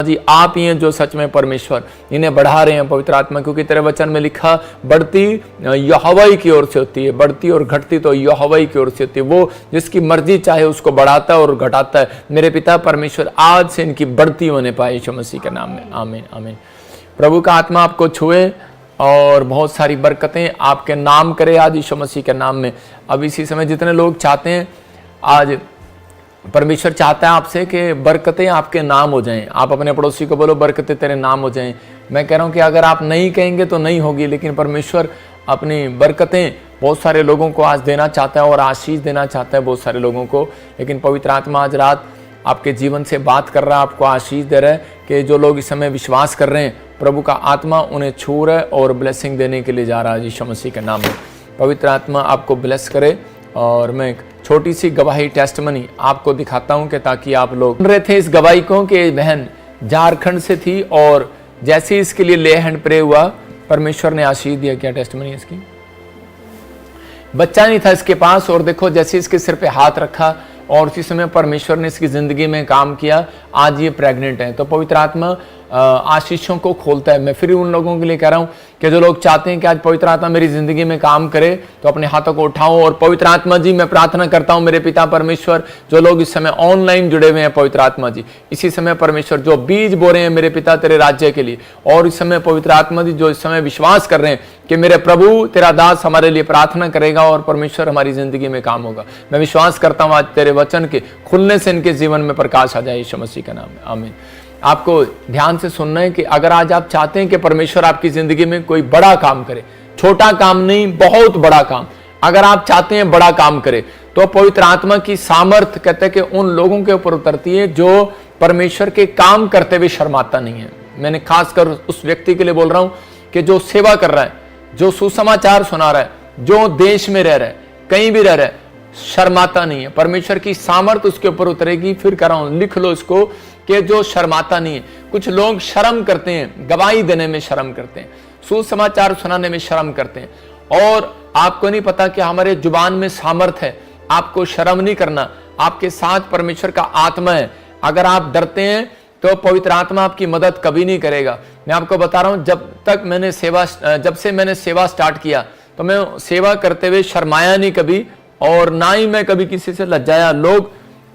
जी आप ही हैं जो सच में परमेश्वर इन्हें बढ़ा रहे हैं पवित्र आत्मा, क्योंकि तेरे वचन में लिखा बढ़ती यहोवा ही की ओर से होती है, बढ़ती और घटती तो यहोवा ही की ओर से होती है। वो जिसकी मर्जी चाहे उसको बढ़ाता है और घटाता है। मेरे पिता परमेश्वर आज से इनकी बढ़ती होने पाए यीशु मसीह के नाम में, आमीन आमीन। प्रभु का आत्मा आपको छुए और बहुत सारी बरकतें आपके नाम करे आज यीशु मसीह के नाम में। अब इसी समय जितने लोग चाहते हैं, आज परमेश्वर चाहता है आपसे कि बरकतें आपके नाम हो जाएं। आप अपने पड़ोसी को बोलो बरकतें तेरे नाम हो जाएं। मैं कह रहा हूं कि अगर आप नहीं कहेंगे तो नहीं होगी, लेकिन परमेश्वर अपनी बरकतें बहुत सारे लोगों को आज देना चाहता है और आशीष देना चाहता है बहुत सारे लोगों को। लेकिन पवित्र आत्मा आज रात आपके जीवन से बात कर रहा है, आपको आशीष दे रहा है कि जो लोग इस समय विश्वास कर रहे हैं, प्रभु का आत्मा उन्हें छू रहा है और ब्लेसिंग देने के लिए जा रहा है यीशु मसीह के नाम में। पवित्र आत्मा आपको ब्लेस करे। और मैं एक छोटी सी गवाही टेस्टमनी आपको दिखाता हूं कि ताकि आप लोग सुन रहे थे इस गवाही को कि बहन झारखंड से थी और जैसे ही इसके लिए ले हैंड प्रे हुआ, परमेश्वर ने आशीष दिया। क्या टेस्टमनी इसकी? बच्चा नहीं था इसके पास और देखो जैसे इसके सिर पे हाथ रखा और उसी समय परमेश्वर ने इसकी जिंदगी में काम किया, आज ये प्रेग्नेंट है। तो पवित्र आत्मा आशीषों को खोलता है। मैं फिर उन लोगों के लिए कह रहा हूं कि जो लोग चाहते हैं कि आज पवित्र आत्मा मेरी जिंदगी में काम करे, तो अपने हाथों को उठाओ और पवित्र आत्मा जी मैं प्रार्थना करता हूं मेरे पिता परमेश्वर, जो लोग इस समय ऑनलाइन जुड़े हुए हैं पवित्र आत्मा जी, इसी समय परमेश्वर जो बीज बो रहे हैं मेरे पिता तेरे राज्य के लिए, और इस समय पवित्र आत्मा जी जो इस समय विश्वास कर रहे हैं कि मेरे प्रभु तेरा दास हमारे लिए प्रार्थना करेगा और परमेश्वर हमारी जिंदगी में काम होगा, मैं विश्वास करता हूं आज तेरे वचन के खुलने से इनके जीवन में प्रकाश आ जाए यीशु मसीह के नाम में, आमीन। आपको ध्यान से सुनना है कि अगर आज आप चाहते हैं कि परमेश्वर आपकी जिंदगी में कोई बड़ा काम करे, छोटा काम नहीं बहुत बड़ा काम, अगर आप चाहते हैं बड़ा काम करे, तो पवित्र आत्मा की सामर्थ कहते हैं कि उन लोगों के ऊपर उतरती है जो परमेश्वर के काम करते हुए शर्माता नहीं है। मैंने खासकर उस व्यक्ति के लिए बोल रहा हूं कि जो सेवा कर रहा है, जो सुसमाचार सुना रहा है, जो देश में रह रहा है, कहीं भी रह रहा है, शर्माता नहीं है। परमेश्वर की सामर्थ उसके ऊपर उतरेगी। फिर कह रहा हूं लिख लो इसको कि जो शर्माता नहीं है। कुछ लोग शर्म करते हैं, गवाही देने में शर्म करते हैं, सुसमाचार सुनाने में शर्म करते हैं, और आपको नहीं पता कि हमारे जुबान में सामर्थ है। आपको शर्म नहीं करना, आपके साथ परमेश्वर का आत्मा है। अगर आप डरते हैं तो पवित्र आत्मा आपकी मदद कभी नहीं करेगा। मैं आपको बता रहा हूं, जब से मैंने सेवा स्टार्ट किया तो मैं सेवा करते हुए शर्माया नहीं कभी, और ना ही मैं कभी किसी से लज्जाया। लोग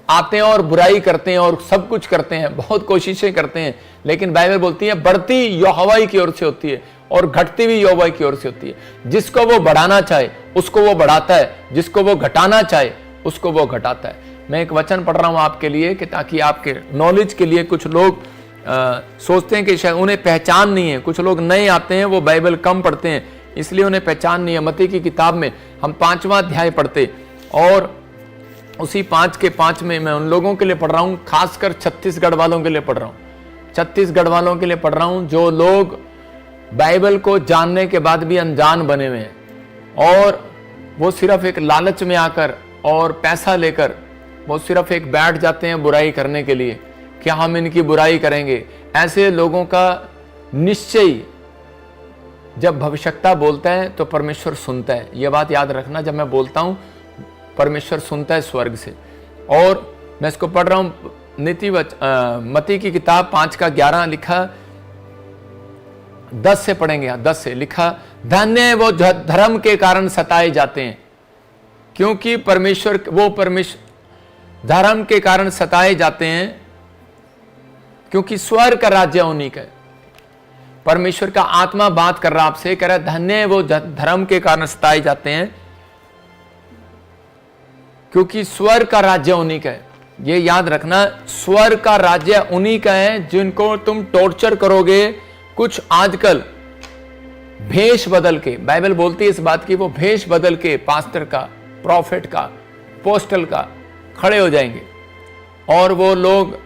आते हैं और बुराई करते हैं और सब कुछ करते हैं, बहुत कोशिशें करते हैं, लेकिन बाइबल बोलती है बढ़ती यहोवा की ओर से होती है और घटती भी यहोवा की ओर से होती है। जिसको वो बढ़ाना चाहे उसको वो बढ़ाता है, जिसको वो घटाना चाहे उसको वो घटाता है। मैं एक वचन पढ़ रहा हूं आपके लिए कि ताकि आपके नॉलेज के लिए, कुछ लोग सोचते हैं कि शायद उन्हें पहचान नहीं है, कुछ लोग नए आते हैं वो बाइबल कम पढ़ते हैं इसलिए उन्हें पहचान नहीं है। मत्ती की किताब में हम 5वां अध्याय पढ़ते और उसी 5 के 5 में मैं उन लोगों के लिए पढ़ रहा हूं, खासकर छत्तीसगढ़ वालों के लिए पढ़ रहा हूं, छत्तीसगढ़ वालों के लिए पढ़ रहा हूं जो लोग बाइबल को जानने के बाद भी अनजान बने हुए हैं, और वो सिर्फ एक लालच में आकर और पैसा लेकर वो सिर्फ एक बैठ जाते हैं बुराई करने के लिए कि हम इनकी बुराई करेंगे। ऐसे लोगों का निश्चय जब भविष्यता बोलता है तो परमेश्वर सुनता है। यह बात याद रखना, जब मैं बोलता हूं परमेश्वर सुनता है स्वर्ग से। और मैं इसको पढ़ रहा हूं मत्ती की किताब 5:11 लिखा, 10 से पढ़ेंगे, 10 से लिखा, धन्य है वो धर्म के कारण सताए जाते हैं, क्योंकि परमेश्वर धर्म के कारण सताए जाते हैं, क्योंकि स्वर्ग का राज्य उन्हीं का है। परमेश्वर का आत्मा बात कर रहा आपसे, कह रहा है धन्य है वो धर्म के कारण सताए जाते हैं, क्योंकि स्वर्ग का राज्य उन्हीं का है। ये याद रखना, स्वर्ग का राज्य उन्हीं का है जिनको तुम टॉर्चर करोगे। कुछ आजकल भेष बदल के, बाइबल बोलती है इस बात की, वो भेष बदल के पास्टर का, प्रॉफिट का, पोस्टल का खड़े हो जाएंगे और वो लोग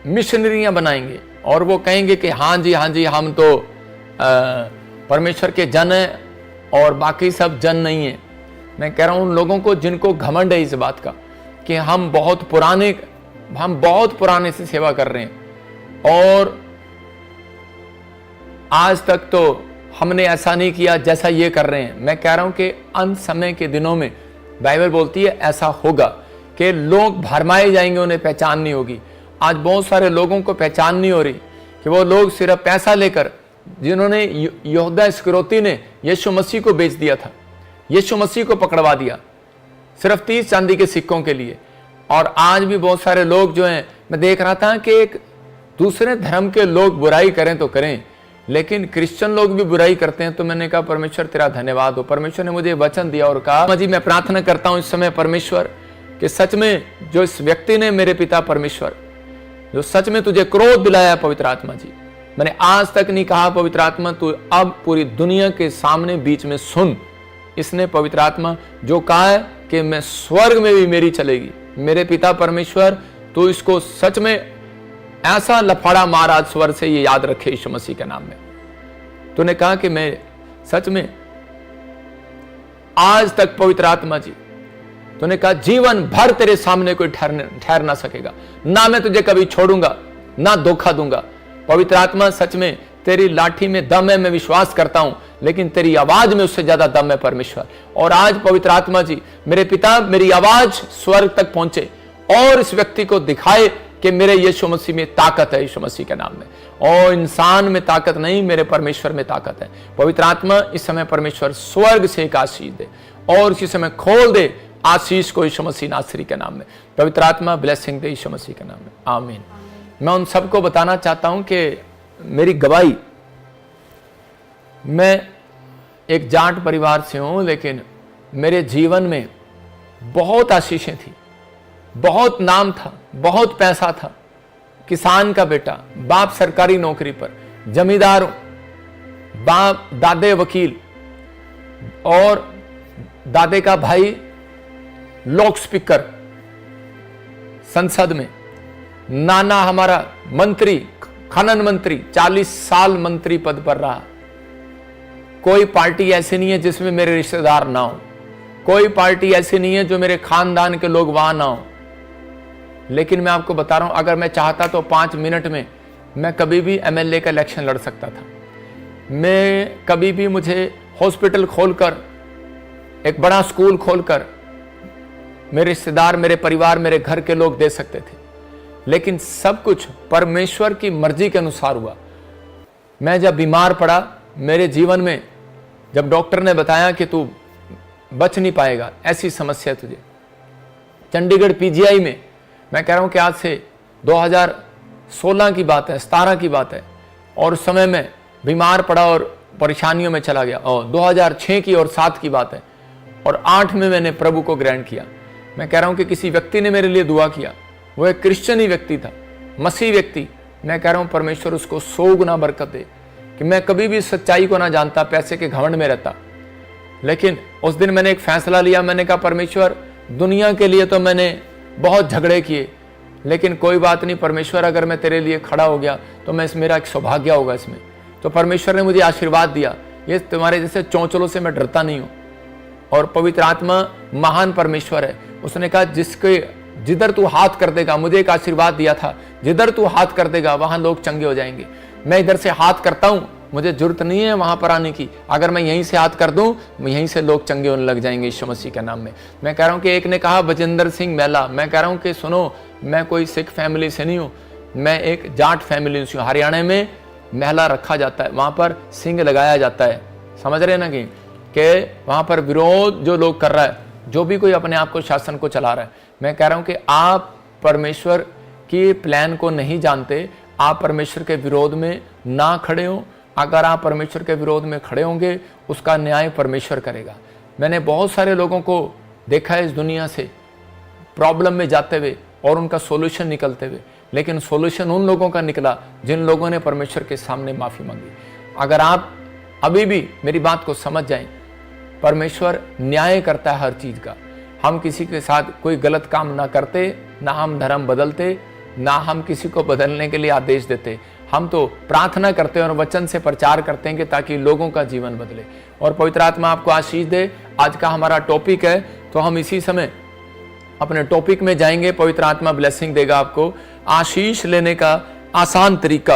मिशनरियां बनाएंगे और वो कहेंगे कि हाँ जी हम तो परमेश्वर के जन हैं और बाकी सब जन नहीं है। मैं कह रहा हूं उन लोगों को जिनको घमंड है इस बात का कि हम बहुत पुराने से सेवा कर रहे हैं और आज तक तो हमने ऐसा नहीं किया जैसा ये कर रहे हैं। मैं कह रहा हूं कि अंत समय के दिनों में बाइबल बोलती है ऐसा होगा कि लोग भरमाए जाएंगे, उन्हें पहचान नहीं होगी, आज बहुत सारे लोगों को पहचान नहीं हो रही कि वो लोग सिर्फ पैसा लेकर, जिन्होंने यहूदा इस्करियोती ने यीशु मसीह को बेच दिया था, यीशु मसीह को पकड़वा दिया सिर्फ 30 चांदी के सिक्कों के लिए। और आज भी बहुत सारे लोग जो हैं, मैं देख रहा था कि एक दूसरे धर्म के लोग बुराई करें तो करें, लेकिन क्रिश्चियन लोग भी बुराई करते हैं। तो मैंने कहा परमेश्वर तेरा धन्यवाद हो। परमेश्वर ने मुझे वचन दिया और कहा जी मैं प्रार्थना करता हूं इस समय परमेश्वर कि सच में जो इस व्यक्ति ने, मेरे पिता परमेश्वर, जो सच में तुझे क्रोध दिलाया पवित्र आत्मा जी, मैंने आज तक नहीं कहा पवित्र आत्मा, तू अब पूरी दुनिया के सामने बीच में सुन। इसने पवित्र आत्मा जो कहा है कि मैं स्वर्ग में भी मेरी चलेगी, मेरे पिता परमेश्वर तू इसको सच में ऐसा लफड़ा मार आज स्वर से, ये याद रखे यीशु मसीह के नाम में। तूने कहा कि मैं सच में आज तक पवित्र आत्मा जी, तूने कहा जीवन भर तेरे सामने कोई ठहर ना सकेगा, ना मैं तुझे कभी छोड़ूंगा ना धोखा दूंगा। पवित्र आत्मा सच में तेरी लाठी में दम है, मैं विश्वास करता हूं, लेकिन तेरी आवाज में उससे ज्यादा दम है परमेश्वर। और आज पवित्र आत्मा जी मेरे पिता, मेरी आवाज स्वर्ग तक पहुंचे और इस व्यक्ति को दिखाए कि मेरे यीशु मसीह में ताकत है, यीशु मसीह के नाम में। और इंसान में ताकत नहीं, मेरे परमेश्वर में ताकत है। पवित्र आत्मा इस समय परमेश्वर स्वर्ग से एक आशीष दे और इसी समय खोल दे आशीष को यीशु मसीह नासरी के नाम में। पवित्र आत्मा ब्लेसिंग दे यीशु मसीह के नाम में, आमीन। मैं उन सबको बताना चाहता हूं कि मेरी गवाही, मैं एक जाट परिवार से हूं, लेकिन मेरे जीवन में बहुत आशीषें थी, बहुत नाम था, बहुत पैसा था, किसान का बेटा, बाप सरकारी नौकरी पर, जमींदार, बाप दादे वकील और दादे का भाई लोक स्पीकर संसद में, नाना हमारा मंत्री, खनन मंत्री, 40 साल मंत्री पद पर रहा। कोई पार्टी ऐसी नहीं है जिसमें मेरे रिश्तेदार ना हो, कोई पार्टी ऐसी नहीं है जो मेरे खानदान के लोग वहां ना हो। लेकिन मैं आपको बता रहा हूं, अगर मैं चाहता तो 5 मिनट में मैं कभी भी एमएलए का इलेक्शन लड़ सकता था। मैं कभी भी, मुझे हॉस्पिटल खोलकर, एक बड़ा स्कूल खोलकर मेरे रिश्तेदार, मेरे परिवार, मेरे घर के लोग दे सकते थे, लेकिन सब कुछ परमेश्वर की मर्जी के अनुसार हुआ। मैं जब बीमार पड़ा मेरे जीवन में, जब डॉक्टर ने बताया कि तू बच नहीं पाएगा, ऐसी समस्या तुझे, चंडीगढ़ पीजीआई में, मैं कह रहा हूं कि आज से 2016 की बात है, 17 की बात है, और उस समय में बीमार पड़ा और परेशानियों में चला गया। और 2006 की और 7 की बात है, और 8 में मैंने प्रभु को ग्रहण किया। मैं कह रहा हूं कि किसी व्यक्ति ने मेरे लिए दुआ किया, वो एक क्रिश्चियन ही व्यक्ति था, मसीह व्यक्ति। मैं कह रहा हूं परमेश्वर उसको 100 गुना बरकत दे, कि मैं कभी भी सच्चाई को ना जानता, पैसे के घमंड में रहता, लेकिन उस दिन मैंने एक फैसला लिया। मैंने कहा परमेश्वर, दुनिया के लिए तो मैंने बहुत झगड़े किए, लेकिन कोई बात नहीं परमेश्वर, अगर मैं तेरे लिए खड़ा हो गया तो मैं मेरा एक सौभाग्य होगा इसमें। तो परमेश्वर ने मुझे आशीर्वाद दिया। ये तुम्हारे जैसे चौंचलों से मैं डरता नहीं हूं। और पवित्र आत्मा महान परमेश्वर है। उसने कहा जिसके जिधर तू हाथ कर देगा, मुझे एक आशीर्वाद दिया था, जिधर तू हाथ कर देगा वहां लोग चंगे हो जाएंगे। मैं इधर से हाथ करता हूं, मुझे जरूरत नहीं है वहां पर आने की। अगर मैं यहीं से हाथ कर दूं, यहीं से लोग चंगे होने लग जाएंगे यीशु मसीह के नाम में। मैं कह रहा हूं कि एक ने कहा बजिंदर सिंह मेला, मैं कह रहा हूं कि सुनो, मैं कोई सिख फैमिली से नहीं हूं, मैं एक जाट फैमिली से हूं। हरियाणा में मेला रखा जाता है, वहां पर सिंह लगाया जाता है, समझ रहे ना कि वहां पर विरोध जो लोग कर रहा है, जो भी कोई अपने आप को शासन को चला रहा है। मैं कह रहा हूं कि आप परमेश्वर की प्लान को नहीं जानते, आप परमेश्वर के विरोध में ना खड़े हो। अगर आप परमेश्वर के विरोध में खड़े होंगे, उसका न्याय परमेश्वर करेगा। मैंने बहुत सारे लोगों को देखा है इस दुनिया से प्रॉब्लम में जाते हुए और उनका सॉल्यूशन निकलते हुए, लेकिन सॉल्यूशन उन लोगों का निकला जिन लोगों ने परमेश्वर के सामने माफी मांगी। अगर आप अभी भी मेरी बात को समझ जाएं, परमेश्वर न्याय करता है हर चीज का। हम किसी के साथ कोई गलत काम ना करते, ना हम धर्म बदलते, ना हम किसी को बदलने के लिए आदेश देते। हम तो प्रार्थना करते हैं और वचन से प्रचार करते हैं कि ताकि लोगों का जीवन बदले और पवित्र आत्मा आपको आशीष दे। आज का हमारा टॉपिक है, तो हम इसी समय अपने टॉपिक में जाएंगे। पवित्र आत्मा ब्लेसिंग देगा आपको। आशीष लेने का आसान तरीका,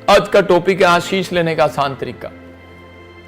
आज का टॉपिक है आशीष लेने का आसान तरीका।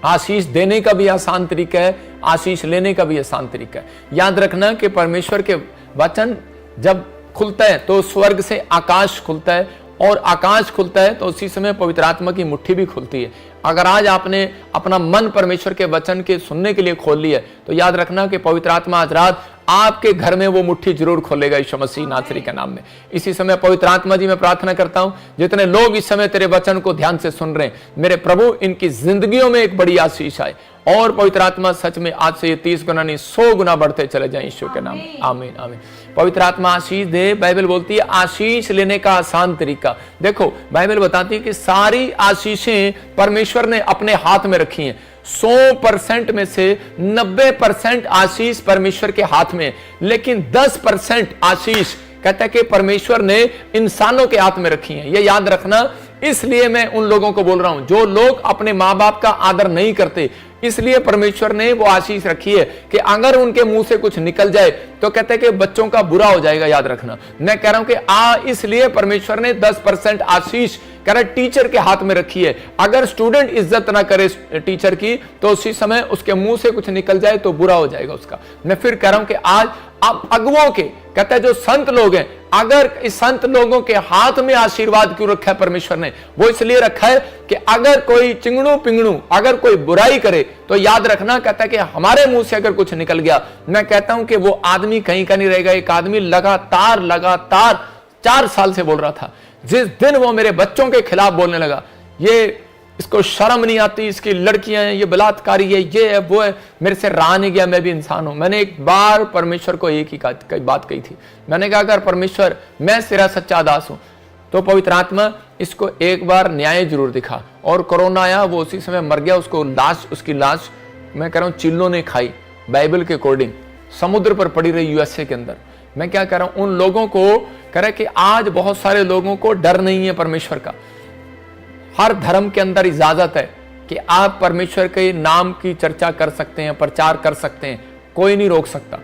आशीष देने का भी आसान तरीका है, आशीष लेने का भी आसान तरीका है। याद रखना कि परमेश्वर के वचन जब खुलता है तो स्वर्ग से आकाश खुलता है, और आकाश खुलता है तो उसी समय पवित्र आत्मा की मुट्ठी भी खुलती है। अगर आज आपने अपना मन परमेश्वर के वचन के सुनने के लिए खोल लिया तो याद रखना कि पवित्र आत्मा आज रात आपके घर में वो मुट्ठी जरूर खोलेगा यीशु मसीह नासरी के नाम में। इसी समय पवित्र आत्मा जी मैं प्रार्थना करता हूं, जितने लोग इस समय तेरे वचन को ध्यान से सुन रहे हैं, मेरे प्रभु इनकी जिंदगियों में एक बड़ी आशीष आए, और पवित्र आत्मा सच में आज से ये 30 गुना नहीं 100 गुना बढ़ते चले जाए यीशु के नाम। आमीन आमीन। पवित्र आत्मा आशीष दे। बाइबल बोलती है आशीष लेने का आसान तरीका। देखो बाइबल बताती है कि सारी आशीषें परमेश्वर ने अपने हाथ में रखी हैं। 100% में से 90% आशीष परमेश्वर के हाथ में, लेकिन 10% आशीष कहता है कि परमेश्वर ने इंसानों के हाथ में रखी है। ये याद रखना। इसलिए मैं उन लोगों को बोल रहा हूं जो लोग अपने मां बाप का आदर नहीं करते, इसलिए परमेश्वर ने वो आशीष रखी है कि अगर उनके मुंह से कुछ निकल जाए तो कहते हैं कि बच्चों का बुरा हो जाएगा। याद रखना, मैं कह रहा हूं कि इसलिए परमेश्वर ने 10% आशीष कह रहा टीचर के हाथ में रखी है। अगर स्टूडेंट इज्जत ना करे टीचर की तो उसी समय उसके मुंह से कुछ निकल जाए तो बुरा हो जाएगा उसका। मैं फिर कह रहा हूं कि आज आप अगुओं के कहते हैं जो संत लोग हैं, अगर इस संत लोगों के हाथ में आशीर्वाद क्यों रखा है परमेश्वर ने? वो इसलिए रखा है कि अगर कोई चिंगड़ू पिंगड़ू अगर कोई बुराई करे तो याद रखना, कहता है कि हमारे मुंह से अगर कुछ निकल गया, मैं कहता हूं कि वो आदमी कहीं का नहीं रहेगा। एक आदमी लगातार 4 साल से बोल रहा था, जिस दिन वो मेरे बच्चों के खिलाफ बोलने लगा, ये इसको शर्म नहीं आती, इसकी लड़कियां हैं, ये बलात्कारी है, ये है वो है, मेरे से रहा नहीं गया, मैं भी इंसान हूं। मैंने एक बार परमेश्वर को एक ही बात कही थी। मैंने कहा अगर परमेश्वर मैं तेरा सच्चा दास हूं तो पवित्र आत्मा इसको एक बार न्याय जरूर दिखा। और कोरोना आया, वो उसी समय मर गया। उसकी लाश मैं कह रहा हूं चिल्लों ने खाई, बाइबल के अकॉर्डिंग समुद्र पर पड़ी रही यूएसए के अंदर। मैं क्या कह रहा हूं, उन लोगों को कह रहा है कि आज बहुत सारे लोगों को डर नहीं है परमेश्वर का। हर धर्म के अंदर इजाजत है कि आप परमेश्वर के नाम की चर्चा कर सकते हैं, प्रचार कर सकते हैं, कोई नहीं रोक सकता।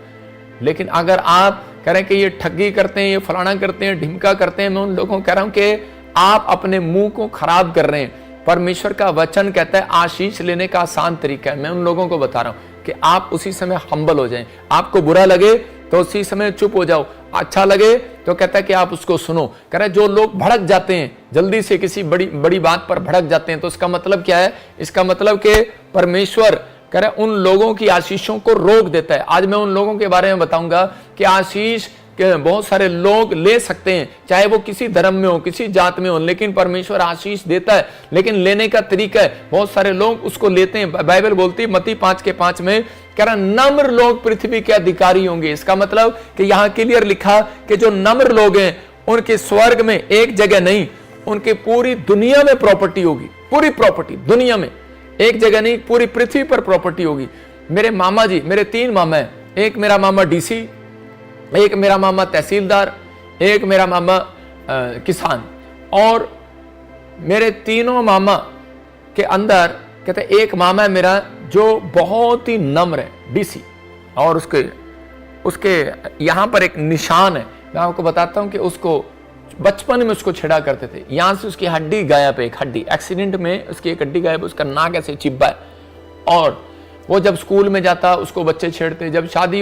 लेकिन अगर आप कह रहे हैं कि ये ठगी करते हैं, ये फलाना करते हैं, ढिमका करते हैं, मैं उन लोगों को कह रहा हूं कि आप अपने मुंह को खराब कर रहे हैं। परमेश्वर का वचन कहता है आशीष लेने का आसान तरीका है। मैं उन लोगों को बता रहा हूं कि आप उसी समय हम्बल हो जाएं। आपको बुरा लगे तो उसी समय चुप हो जाओ, अच्छा लगे तो कहता है कि आप उसको सुनो। कह रहे जो लोग भड़क जाते हैं, जल्दी से किसी बड़ी बात पर भड़क जाते हैं, तो इसका मतलब क्या है? इसका मतलब कि परमेश्वर कह रहे उन लोगों की आशीषों को रोक देता है। आज मैं उन लोगों के बारे में बताऊंगा कि आशीष बहुत सारे लोग ले सकते हैं, चाहे वो किसी धर्म में हो, किसी जात में हो, लेकिन परमेश्वर आशीष देता है, लेकिन लेने का तरीका है। बहुत सारे लोग उसको लेते हैं। बाइबल बोलती है मत्ती 5:5 में, कह रहा नम्र लोग पृथ्वी के अधिकारी होंगे। इसका मतलब कि यहां क्लियर लिखा कि जो नम्र लोग हैं उनके स्वर्ग में एक जगह नहीं, उनकी पूरी दुनिया में प्रॉपर्टी होगी। पूरी प्रॉपर्टी दुनिया में, एक जगह नहीं, पूरी पृथ्वी पर प्रॉपर्टी होगी। मेरे मामा जी, मेरे 3 मामा हैं। एक मेरा मामा डीसी, एक मेरा मामा तहसीलदार, एक मेरा मामा किसान। और मेरे तीनों मामा के अंदर कहते एक मामा है मेरा जो बहुत ही नम्र है, डीसी, और उसके यहां पर एक निशान है। मैं आपको बताता हूं कि उसको बचपन में उसको छेड़ा करते थे। यहां से उसकी हड्डी गायब है, एक हड्डी एक्सीडेंट में उसकी एक हड्डी गायब, उसका नाक ऐसे चिब्बा है। और वो जब स्कूल में जाता उसको बच्चे छेड़ते। जब शादी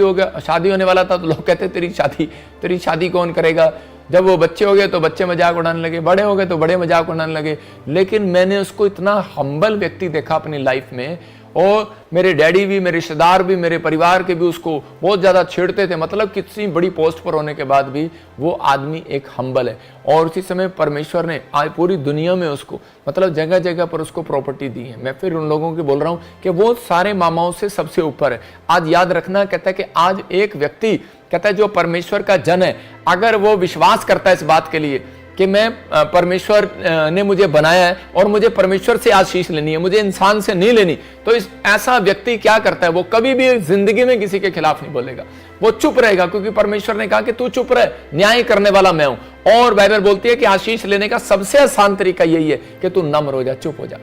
होने वाला था तो लोग कहते तेरी शादी कौन करेगा। जब वो बच्चे हो गए तो बच्चे मजाक उड़ाने लगे, बड़े हो गए तो बड़े मजाक उड़ाने लगे। लेकिन मैंने उसको इतना हम्बल व्यक्ति देखा अपनी लाइफ में, और मेरे डैडी भी, मेरे रिश्तेदार भी, मेरे परिवार के भी उसको बहुत ज़्यादा छेड़ते थे। मतलब कितनी बड़ी पोस्ट पर होने के बाद भी वो आदमी एक हम्बल है। और उसी समय परमेश्वर ने आज पूरी दुनिया में उसको मतलब जगह जगह पर उसको प्रॉपर्टी दी है। मैं फिर उन लोगों को बोल रहा हूँ कि वो सारे मामाओं से सबसे ऊपर है। आज याद रखना, कहता है कि आज एक व्यक्ति कहता है जो परमेश्वर का जन है, अगर वो विश्वास करता है इस बात के लिए कि मैं परमेश्वर ने मुझे बनाया है और मुझे परमेश्वर से आशीष लेनी है, मुझे इंसान से नहीं लेनी, तो ऐसा व्यक्ति क्या करता है? वो कभी भी जिंदगी में किसी के खिलाफ नहीं बोलेगा, वो चुप रहेगा, क्योंकि परमेश्वर ने कहा कि तू चुप रह, न्याय करने वाला मैं हूं। और बाइबल बोलती है कि आशीष लेने का सबसे आसान तरीका यही है कि तू नम्र हो जा, चुप हो जा।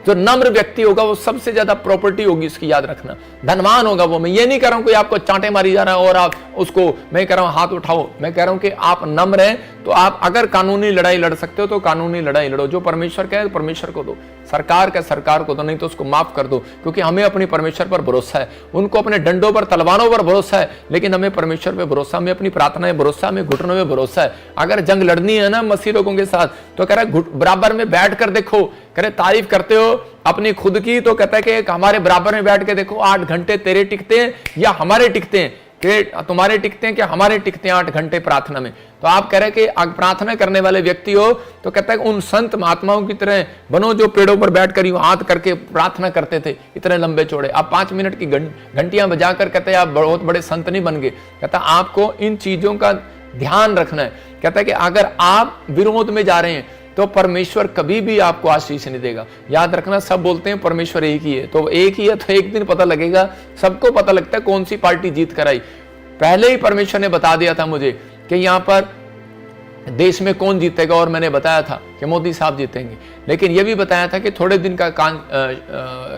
जो नम्र व्यक्ति होगा वो सबसे ज्यादा प्रॉपर्टी होगी, इसकी याद रखना, धनवान होगा वो। मैं ये नहीं कह रहा हूं कि आपको चांटे मारी जा रहा है और आप उसको, मैं कह रहा हूं हाथ उठाओ, मैं कह रहा हूं कि आप नम्र हैं तो आप अगर कानूनी लड़ाई लड़ सकते हो तो कानूनी लड़ाई लड़ो। जो परमेश्वर कहे परमेश्वर को दो, सरकार का सरकार को दो, नहीं तो उसको माफ कर दो, क्योंकि हमें अपने परमेश्वर पर भरोसा है। उनको अपने डंडों पर तलवारों पर भरोसा है, लेकिन हमें परमेश्वर पे भरोसा, हमें अपनी प्रार्थना में भरोसा, हमें घुटनों में भरोसा है। अगर जंग लड़नी है ना मसीह लोगों के साथ तो कह रहा है बराबर में बैठ कर देखो, कह रहे तारीफ करते हो अपनी खुद की तो कहता है कि हमारे बराबर में बैठ के देखो 8 घंटे तेरे टिकते हैं या हमारे टिकते हैं, कि तुम्हारे टिकते हैं कि हमारे टिकते हैं 8 घंटे प्रार्थना में। तो आप कह रहे कि प्रार्थना करने वाले व्यक्ति हो तो कहता है उन संत महात्माओं की तरह बनो जो पेड़ों पर बैठकर यूं हाथ करके प्रार्थना करते थे, इतने लंबे चौड़े। आप 5 मिनट की घंटियां बजाकर कहते हैं आप बहुत बड़े संत नहीं बन गए। कहता आपको इन चीजों का ध्यान रखना है। कहता है कि अगर आप विरोध में जा रहे हैं तो परमेश्वर कभी भी आपको आशीष नहीं देगा। याद रखना, सब बोलते हैं परमेश्वर एक ही है, तो एक ही है तो एक दिन पता लगेगा, सबको पता लगता है कौन सी पार्टी जीत कर आई। पहले ही परमेश्वर ने बता दिया था मुझे कि यहां पर देश में कौन जीतेगा, और मैंने बताया था कि मोदी साहब जीतेंगे, लेकिन यह भी बताया था कि थोड़े दिन का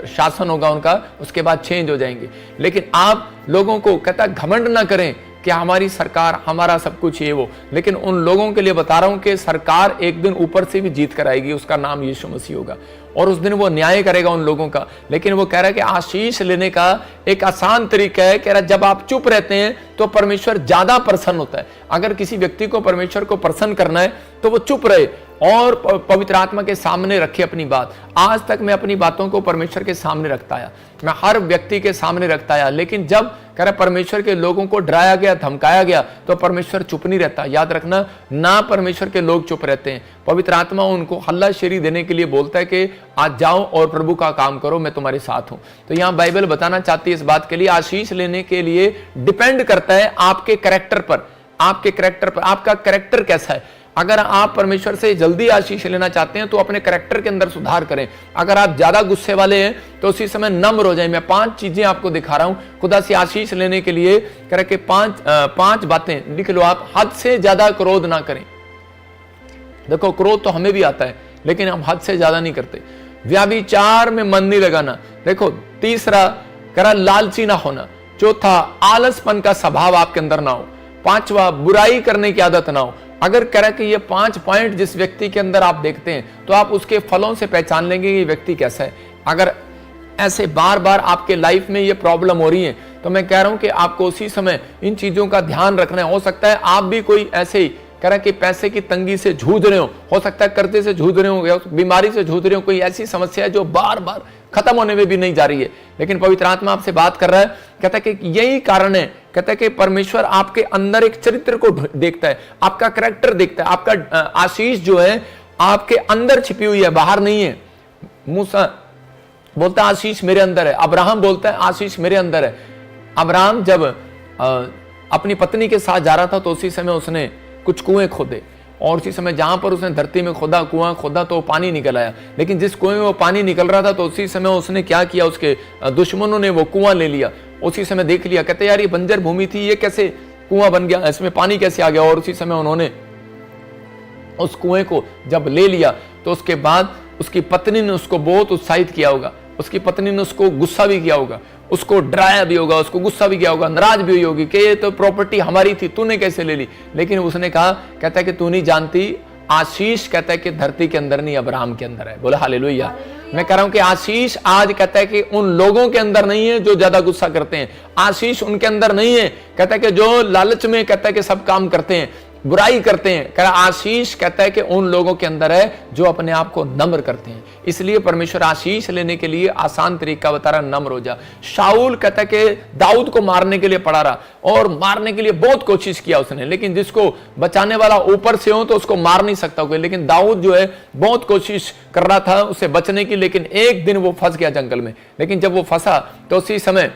शासन होगा उनका, उसके बाद चेंज हो जाएंगे। लेकिन आप लोगों को कहता घमंड ना करें कि हमारी सरकार, हमारा सब कुछ ये वो, लेकिन उन लोगों के लिए बता रहा हूं कि सरकार एक दिन ऊपर से भी जीत कर आएगी, उसका नाम यीशु मसीह होगा, और उस दिन वो न्याय करेगा उन लोगों का। लेकिन वो कह रहा है कि आशीष लेने का एक आसान तरीका है, कह रहा है जब आप चुप रहते हैं तो परमेश्वर ज्यादा प्रसन्न होता है। अगर किसी व्यक्ति को परमेश्वर को प्रसन्न करना है तो वो चुप रहे और पवित्र आत्मा के सामने रखे अपनी बात। आज तक मैं अपनी बातों को परमेश्वर के सामने रखता आया, मैं हर व्यक्ति के सामने रखता आया, लेकिन जब कह रहा परमेश्वर के लोगों को डराया गया, धमकाया गया, तो परमेश्वर चुप नहीं रहता। याद रखना, ना परमेश्वर के लोग चुप रहते हैं। पवित्र आत्मा उनको हल्लाशेरी देने के लिए बोलता है कि आज जाओ और प्रभु का काम करो, मैं तुम्हारे साथ हूं। तो यहां बाइबल बताना चाहती है इस बात के लिए, आशीष लेने के लिए डिपेंड करता है आपके कैरेक्टर पर, आपके कैरेक्टर पर, आपका कैरेक्टर कैसा है। अगर आप परमेश्वर से जल्दी आशीष लेना चाहते हैं तो अपने कैरेक्टर के अंदर सुधार करें। अगर आप ज्यादा गुस्से वाले हैं तो उसी समय नम्र हो जाए। मैं 5 चीजें आपको दिखा रहा हूं खुदा से आशीष लेने के लिए, कह रहे कि 5 बातें लिख लो आप। हद से ज्यादा क्रोध ना करें। देखो क्रोध तो हमें भी आता है, लेकिन हम हद से ज्यादा नहीं करते। व्यभिचार में मन नहीं लगाना। देखो तीसरा, कह रहा लालची ना होना। चौथा, आलसपन का स्वभाव आपके अंदर ना हो। 5वां, बुराई करने की आदत ना हो। अगर कह रहा कि ये 5 पॉइंट जिस व्यक्ति के अंदर आप देखते हैं तो आप उसके फलों से पहचान लेंगे ये व्यक्ति कैसा है। अगर ऐसे बार बार आपके लाइफ में ये प्रॉब्लम हो रही है तो मैं कह रहा हूं कि आपको उसी समय इन चीजों का ध्यान रखना है। हो सकता है आप भी कोई ऐसे ही कह रहा कि पैसे की तंगी से जूझ रहे हो सकता है कर्जे से जूझ रहे हो या बीमारी से जूझ रहे हो, कोई ऐसी समस्या है जो बार बार खत्म होने में भी नहीं जा रही है, लेकिन पवित्र आत्मा आपसे बात कर रहा है। कहता है कि यही कारण है, कहता है कि परमेश्वर आपके अंदर एक चरित्र को देखता है, आपका कैरेक्टर देखता है। आपका आशीष जो है आपके अंदर छिपी हुई है, बाहर नहीं है। मूसा बोलता है आशीष मेरे अंदर है, अब्राहम बोलता है आशीष मेरे अंदर है। अब्राहम जब अपनी पत्नी के साथ जा रहा था तो उसी समय उसने कुछ कुएं खोदे, और उसी समय जहां पर उसने धरती में कुआं खोदा तो पानी निकल आया। लेकिन जिस कुएं में वो पानी निकल रहा था तो उसी समय उसने क्या किया, उसके दुश्मनों ने वो कुआं ले लिया। उसी समय देख लिया, कहते यार ये बंजर भूमि थी, ये कैसे कुआं बन गया, इसमें पानी कैसे आ गया। और उसी समय उन्होंने उस कुएं को जब ले लिया तो उसके बाद उसकी पत्नी ने उसको बहुत उत्साहित किया होगा, उसकी पत्नी ने उसको गुस्सा भी किया होगा, उसको डराया भी होगा, उसको गुस्सा भी किया होगा, नाराज भी हुई होगी कि ये तो प्रॉपर्टी हमारी थी, तूने कैसे ले ली। लेकिन उसने कहा, कहता है कि तू नहीं जानती, आशीष कहता है कि धरती के अंदर नहीं अब्राहम के अंदर है। बोला हालेलुया। मैं कह रहा हूं कि आशीष आज कहता है कि उन लोगों के अंदर नहीं है जो ज्यादा गुस्सा करते हैं, आशीष उनके अंदर नहीं है कहता है कि जो लालच में कहता है कि सब काम करते हैं, बुराई करते हैं। कह रहा आशीष कहता है कि उन लोगों के अंदर है जो अपने आप को नम्र करते हैं। इसलिए परमेश्वर आशीष लेने के लिए आसान तरीका बता रहा, नम्र हो जा। शाऊल कहता है कि दाऊद को मारने के लिए पड़ा रहा और मारने के लिए बहुत कोशिश किया उसने, लेकिन जिसको बचाने वाला ऊपर से हो तो उसको मार नहीं सकता कोई। लेकिन दाऊद जो है बहुत कोशिश कर रहा था उससे बचने की, लेकिन एक दिन वो फंस गया जंगल में। लेकिन जब वो फंसा तो उसी समय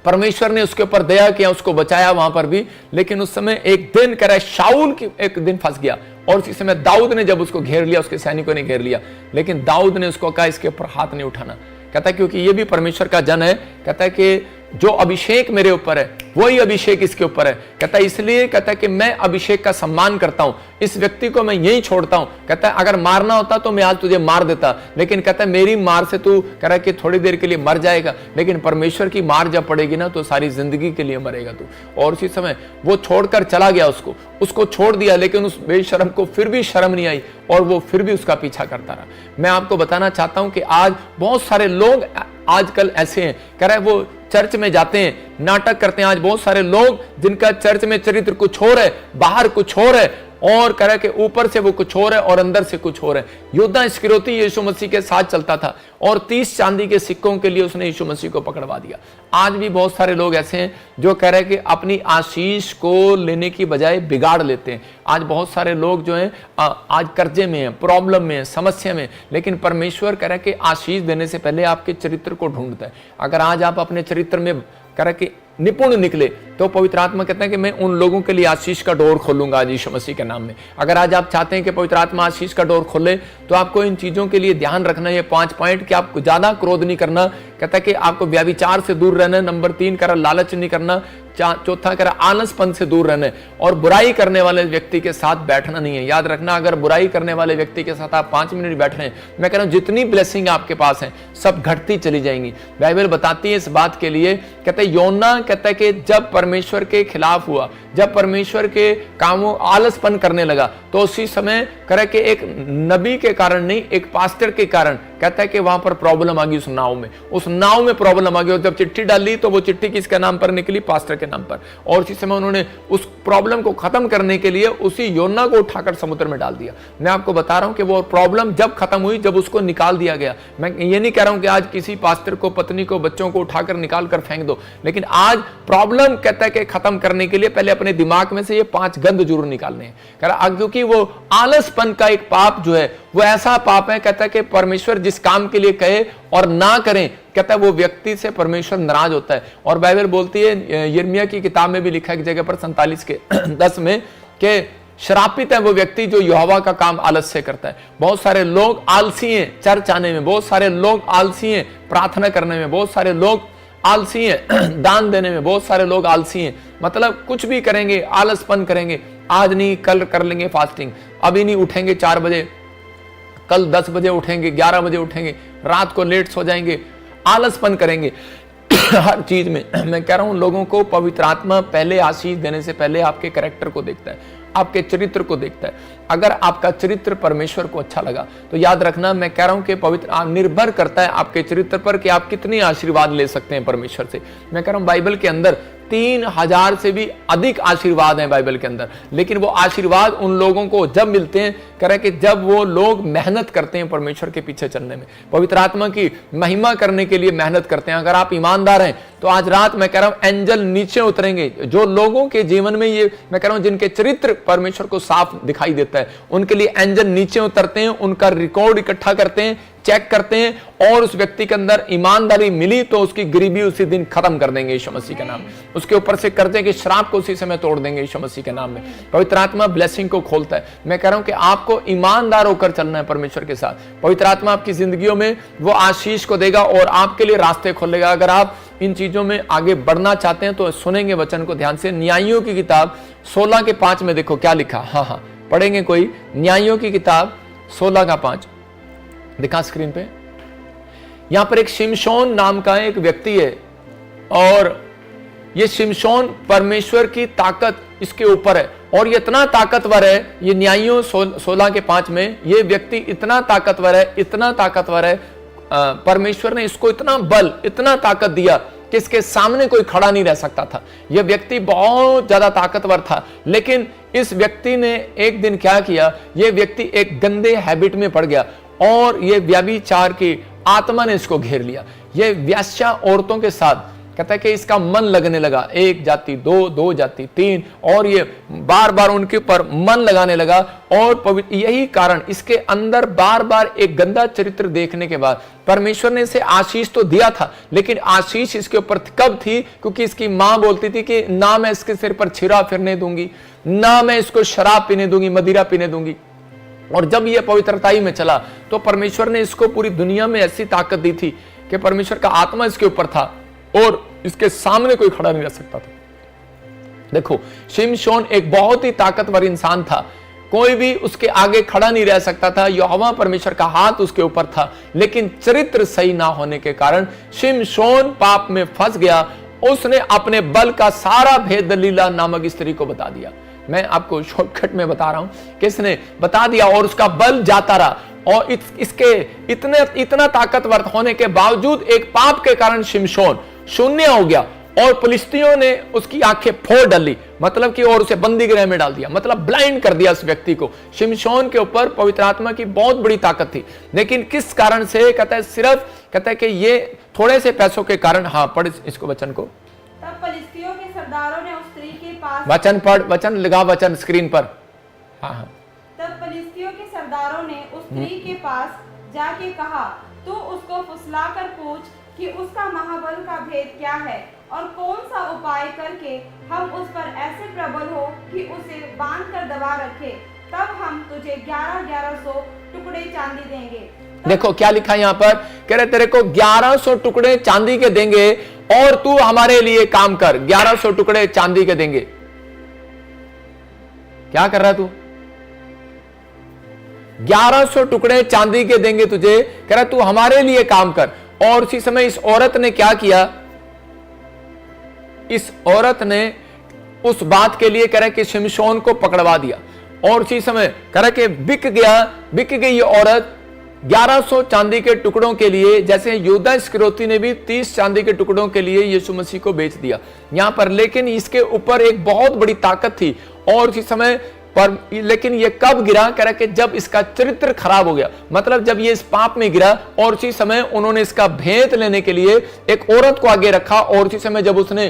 परमेश्वर ने उसके ऊपर दया किया, उसको बचाया वहां पर भी। लेकिन उस समय एक दिन कह रहा है शाऊल की एक दिन फंस गया, और उसी समय दाऊद ने जब उसको घेर लिया, उसके सैनिकों ने घेर लिया, लेकिन दाऊद ने उसको कहा इसके ऊपर हाथ नहीं उठाना। कहता है क्योंकि ये भी परमेश्वर का जन है। कहता है कि जो अभिषेक मेरे ऊपर है वही अभिषेक इसके ऊपर है। कहता है इसलिए कहता है कि मैं अभिषेक का सम्मान करता हूं, इस व्यक्ति को मैं यही छोड़ता हूं। कहता है अगर मारना होता तो मैं आज तुझे मार देता, लेकिन कहता है मेरी मार से तू कह रहा है कि थोड़ी देर के लिए मर जाएगा, लेकिन परमेश्वर की मार जब पड़ेगी ना तो सारी जिंदगी के लिए मरेगा तू। और उसी समय वो छोड़कर चला गया, उसको छोड़ दिया, लेकिन उस बेशर्म को फिर भी शर्म नहीं आई और वो फिर भी उसका पीछा करता रहा। मैं आपको बताना चाहता हूं कि आज बहुत सारे लोग आजकल ऐसे हैं, कह रहा है वो चर्च में जाते हैं, नाटक करते हैं। आज बहुत सारे लोग जिनका चर्च में चरित्र कुछ और है, बाहर कुछ और है, और कह रहा है कि ऊपर से वो कुछ और है और अंदर से कुछ और है। योद्धा इस्करियोती यीशु मसीह के साथ चलता था और 30 चांदी के सिक्कों के लिए उसने यीशु मसीह को पकड़वा दिया। आज भी बहुत सारे लोग ऐसे हैं जो कह रहे हैं कि अपनी आशीष को लेने की बजाय बिगाड़ लेते हैं। आज बहुत सारे लोग जो हैं आज कर्जे में हैं, प्रॉब्लम में हैं, समस्या में, लेकिन परमेश्वर कह रहा है कि आशीष देने से पहले आपके चरित्र को ढूंढता है। अगर आज आप अपने चरित्र में कह रहे कि निपुण निकले तो पवित्र आत्मा कहते हैं कि मैं उन लोगों के लिए आशीष का डोर खोलूंगा आज यीशु मसीह के नाम में। अगर आज आप चाहते हैं कि पवित्र आत्मा आशीष का डोर खोले तो आपको इन चीजों के लिए ध्यान रखना है। 5 पॉइंट कि आपको ज्यादा क्रोध नहीं करना, कहता है कि आपको व्यभिचार से दूर रहना है। नंबर 3 कह रहा लालच नहीं करना। चौथा कह रहा आलसपन से दूर रहना है और बुराई करने वाले व्यक्ति के साथ बैठना नहीं है। याद रखना, अगर बुराई करने वाले व्यक्ति के साथ आप 5 मिनट बैठ रहे हैं, मैं कह रहा हूं जितनी ब्लेसिंग आपके पास है सब घटती चली जाएंगी। बाइबल बताती है इस बात के लिए, कहते हैं योना कहता है कि जब परमेश्वर के खिलाफ हुआ, जब परमेश्वर के कामों आलसपन करने लगा, तो उसी समय करे कि एक नबी के कारण नहीं, एक पास्टर के कारण कहता है कि वहां पर प्रॉब्लम आ गई। उस नाव में प्रॉब्लम आ गई और जब चिट्ठी डाली तो वो चिट्ठी किसके नाम पर निकली? पास्टर के नाम पर। और उसी समय उन्होंने उस प्रॉब्लम को खत्म करने के लिए उसी योना को उठाकर समुद्र में डाल दिया। मैं आपको बता रहा हूं कि वो प्रॉब्लम जब खत्म हुई, जब उसको निकाल दिया गया। मैं ये नहीं कह रहा हूं कि आज किसी पास्टर को, पत्नी को, बच्चों को उठाकर निकाल कर फेंक दो, लेकिन आज प्रॉब्लम कहता है कि खत्म करने के लिए पहले अपने दिमाग में से ये 5 गंध जरूर निकालने हैं। क्योंकि वो आलसपन का एक पाप जो है वो ऐसा पाप है, कहता है कि परमेश्वर जिस काम के लिए कहे और ना करें, कहता है वो व्यक्ति से परमेश्वर नाराज होता है। और बाइबल बोलती है, यिर्मयाह की किताब में भी लिखा है एक जगह पर 47 के 10 में कि श्रापित है वो व्यक्ति जो यहोवा का काम आलस से करता है। बहुत सारे लोग आलसी हैं चर्च आने में, बहुत सारे लोग आलसी हैं प्रार्थना करने में, बहुत सारे लोग आलसी हैं दान देने में, बहुत सारे लोग आलसी हैं, मतलब कुछ भी करेंगे, आलसपन करेंगे। आज नहीं कल कर लेंगे फास्टिंग, अभी नहीं उठेंगे 4 बजे, कल 10 बजे उठेंगे, 11 बजे उठेंगे, रात को लेट सो जाएंगे, आलसपन करेंगे हर चीज में। मैं कह रहा हूं लोगों को पवित्र आत्मा पहले आशीष देने से पहले आपके कैरेक्टर को देखता है, आपके चरित्र को देखता है। अगर आपका चरित्र परमेश्वर को अच्छा लगा तो याद रखना, मैं कह रहा हूं कि पवित्र निर्भर करता है आपके चरित्र पर कि आप कितनी आशीर्वाद ले सकते हैं परमेश्वर से। मैं कह रहा हूं बाइबल के अंदर 3000 से भी अधिक आशीर्वाद हैं बाइबल के अंदर, लेकिन वो आशीर्वाद उन लोगों को जब मिलते हैं, कह रहे कि जब वो लोग मेहनत करते हैं परमेश्वर के पीछे चलने में, पवित्र आत्मा की महिमा करने के लिए मेहनत करते हैं। अगर आप ईमानदार हैं तो आज रात मैं कह रहा हूं एंजल नीचे उतरेंगे। जो लोगों के जीवन में ये मैं कह रहा हूं जिनके चरित्र परमेश्वर को साफ दिखाई देता है, उनके लिए एंजल नीचे उतरते हैं, उनका रिकॉर्ड इकट्ठा करते हैं, चेक करते हैं, और उस व्यक्ति के अंदर ईमानदारी मिली तो उसकी गरीबी उसी दिन खत्म कर देंगे यीशु मसीह के नाम में। उसके ऊपर से कर्जे के श्राप को उसी समय तोड़ देंगे यीशु मसीह के नाम में। पवित्र आत्मा ब्लेसिंग को खोलता है। मैं कह रहा हूं कि आपको ईमानदार होकर चलना है परमेश्वर के साथ। पवित्र आत्मा आपकी जिंदगियों में वो आशीष को देगा और आपके लिए रास्ते खोलेगा। अगर आप इन चीजों में आगे बढ़ना चाहते हैं तो सुनेंगे वचन को ध्यान से। न्यायियों की किताब 16 के 5 में देखो क्या लिखा। हाँ पढ़ेंगे कोई? न्यायियों की किताब 16 का 5 दिखा स्क्रीन पे। यहां पर एक शिमशोन नाम का एक व्यक्ति है और ये शिमशोन परमेश्वर की ताकत इसके ऊपर है और ये इतना ताकतवर है। ये न्यायियों 16 के 5 में ये व्यक्ति इतना ताकतवर है, इतना ताकतवर है, परमेश्वर ने इसको इतना बल, इतना ताकत दिया कि इसके सामने कोई खड़ा नहीं रह सकता था। यह व्यक्ति बहुत ज्यादा ताकतवर था, लेकिन इस व्यक्ति ने एक दिन क्या किया, यह व्यक्ति एक गंदे हैबिट में पड़ गया और यह व्यभिचार की आत्मा ने इसको घेर लिया। यह व्यास्या औरतों के साथ कहता है कि इसका मन लगने लगा, 1 जाति 2, 2 जाति 3, और ये बार बार उनके ऊपर मन लगाने लगा। और यही कारण इसके अंदर बार बार एक गंदा चरित्र देखने के बाद परमेश्वर ने इसे आशीष तो दिया था, लेकिन आशीष इसके ऊपर कब थी? क्योंकि इसकी मां बोलती थी कि ना मैं इसके सिर पर छिरा फिरने दूंगी, ना मैं इसको शराब पीने दूंगी, मदिरा पीने दूंगी। और जब यह पवित्रताई में चला तो परमेश्वर ने इसको पूरी दुनिया में ऐसी ताकत दी थी कि परमेश्वर का आत्मा इसके ऊपर था और इसके सामने कोई खड़ा नहीं रह सकता था। देखो, शिमशोन एक बहुत ही ताकतवर इंसान था, कोई भी उसके आगे खड़ा नहीं रह सकता था। यहोवा परमेश्वर का हाथ उसके ऊपर था, लेकिन चरित्र सही ना होने के कारण शिमशोन पाप में फंस गया। उसने अपने बल का सारा भेद दलीला नामक स्त्री को बता दिया। मैं आपको शॉर्टकट में बता रहा हूं, किसने बता दिया, और उसका बल जाता रहा। और इसके इतना ताकतवर होने के बावजूद एक पाप के कारण शिमशोन शून्य हो गया, और फिलिस्तियों ने उसकी आंखें फोड़ डाली, मतलब कि, और उसे बंदी गृह में डाल दिया, मतलब ब्लाइंड कर दिया उस व्यक्ति को। शिमशोन के ऊपर पवित्र आत्मा की बहुत बड़ी ताकत थी, लेकिन किस कारण से? कहता है सिर्फ, कहता है कि ये थोड़े से पैसों के कारण। हाँ, पढ़ इसको वचन को। तब फिलिस्तियों के सरदारों ने उस स्त्री के पास, वचन पढ़, वचन लगा, वचन स्क्रीन पर। हाँ हाँ। तब फिलिस्तियों के सरदारों ने उस स्त्री के पास जाके कहा, तू उसको फुसलाकर पूछ कि उसका महाबल का भेद क्या है, और कौन सा उपाय करके हम उस पर ऐसे प्रबल हो कि उसे बांध कर दबा रखे, तब हम तुझे 1100 टुकड़े चांदी देंगे। देखो क्या लिखा यहां पर, कह रहे तेरे को 1100 टुकड़े चांदी के देंगे, और तू हमारे लिए काम कर। 1100 टुकड़े चांदी के देंगे। क्या कर रहा है तू? 1100 टुकड़े चांदी के देंगे तुझे, कह रहा तू हमारे लिए काम कर। और उसी समय इस औरत ने क्या किया? इस औरत ने उस बात के लिए कह रहा कि शिमशोन को पकड़वा दिया, और उसी समय कह रहा कि बिक गई ये औरत 1100 चांदी के टुकड़ों के लिए, जैसे यहूदा इस्करियोती ने भी 30 चांदी के टुकड़ों के लिए यीशु मसीह को बेच दिया यहां पर। लेकिन इसके ऊपर एक बहुत बड़ी ताकत थी, और उसी समय पर, लेकिन ये कब गिरा? कह रहा कि जब इसका चरित्र खराब हो गया, मतलब जब ये इस पाप में गिरा। और उसी समय उन्होंने इसका भेद लेने के लिए एक औरत को आगे रखा, और उसी समय जब उसने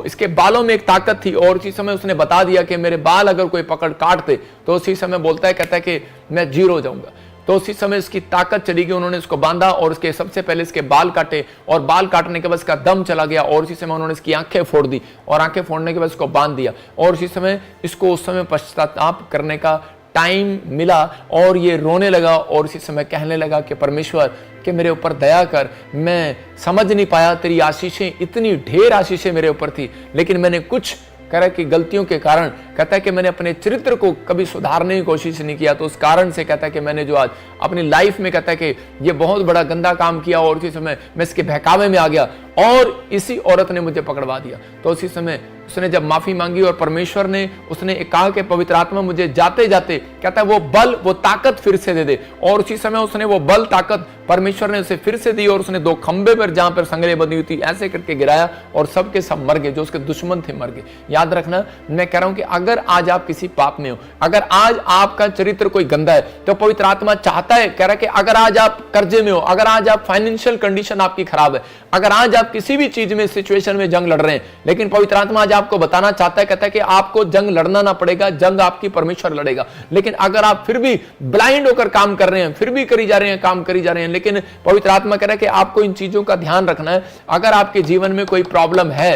इसके बालों में एक ताकत थी, और उसी समय उसने बता दिया कि मेरे बाल अगर कोई पकड़ काट दे, तो उसी समय बोलता है, कहता है कि मैं जीरो हो जाऊंगा। तो उसी समय इसकी ताकत चली गई, उन्होंने इसको बांधा, और इसके सबसे पहले इसके बाल काटे, और बाल काटने के बाद इसका दम चला गया, और उसी समय उन्होंने इसकी आंखें फोड़ दी, और आंखें फोड़ने के बाद इसको बांध दिया। और उसी समय इसको उस समय पश्चाताप करने का टाइम मिला, और ये रोने लगा, और उसी समय कहने लगा कि परमेश्वर कि मेरे ऊपर दया कर, मैं समझ नहीं पाया, तेरी आशीषें, इतनी ढेर आशीषें मेरे ऊपर थी, लेकिन मैंने कुछ कह कि गलतियों के कारण, कहता है कि मैंने अपने चरित्र को कभी सुधारने की कोशिश नहीं किया, तो उस कारण से कहता है कि मैंने जो आज अपनी लाइफ में, कहता है कि ये बहुत बड़ा गंदा काम किया, और उसी समय मैं इसके बहकावे में आ गया, और इसी औरत ने मुझे पकड़वा दिया। तो उसी समय उसने जब माफी मांगी, और परमेश्वर ने उसने कहा कि पवित्र आत्मा मुझे जाते जाते, कहता है वो बल, वो ताकत फिर से दे दे। और उसी समय उसने वो बल, ताकत परमेश्वर ने उसे फिर से दी, और उसने 2 खंबे पर, जहां पर संगले बंधी हुई थी, ऐसे करके गिराया, और सबके सब मर गए, जो उसके दुश्मन थे मर गए। याद रखना, मैं कह रहा हूं कि अगर आज आप किसी पाप में हो, अगर आज आपका चरित्र कोई गंदा है, तो पवित्र आत्मा चाहता है, कह रहा है कि अगर आज आप कर्जे में हो, अगर आज आप फाइनेंशियल कंडीशन आपकी खराब है, अगर आज आप किसी भी चीज में, सिचुएशन में जंग लड़ रहे हैं, लेकिन पवित्र आत्मा आज आपको बताना चाहता है, कहता है कि आपको जंग लड़ना ना पड़ेगा, जंग आपकी परमेश्वर लड़ेगा। लेकिन अगर आप फिर भी ब्लाइंड होकर काम कर रहे हैं, फिर भी करी जा रहे हैं, काम करी जा रहे हैं, लेकिन पवित्र आत्मा कह रहा है कि आपको इन चीजों का ध्यान रखना है। अगर आपके जीवन में कोई प्रॉब्लम है,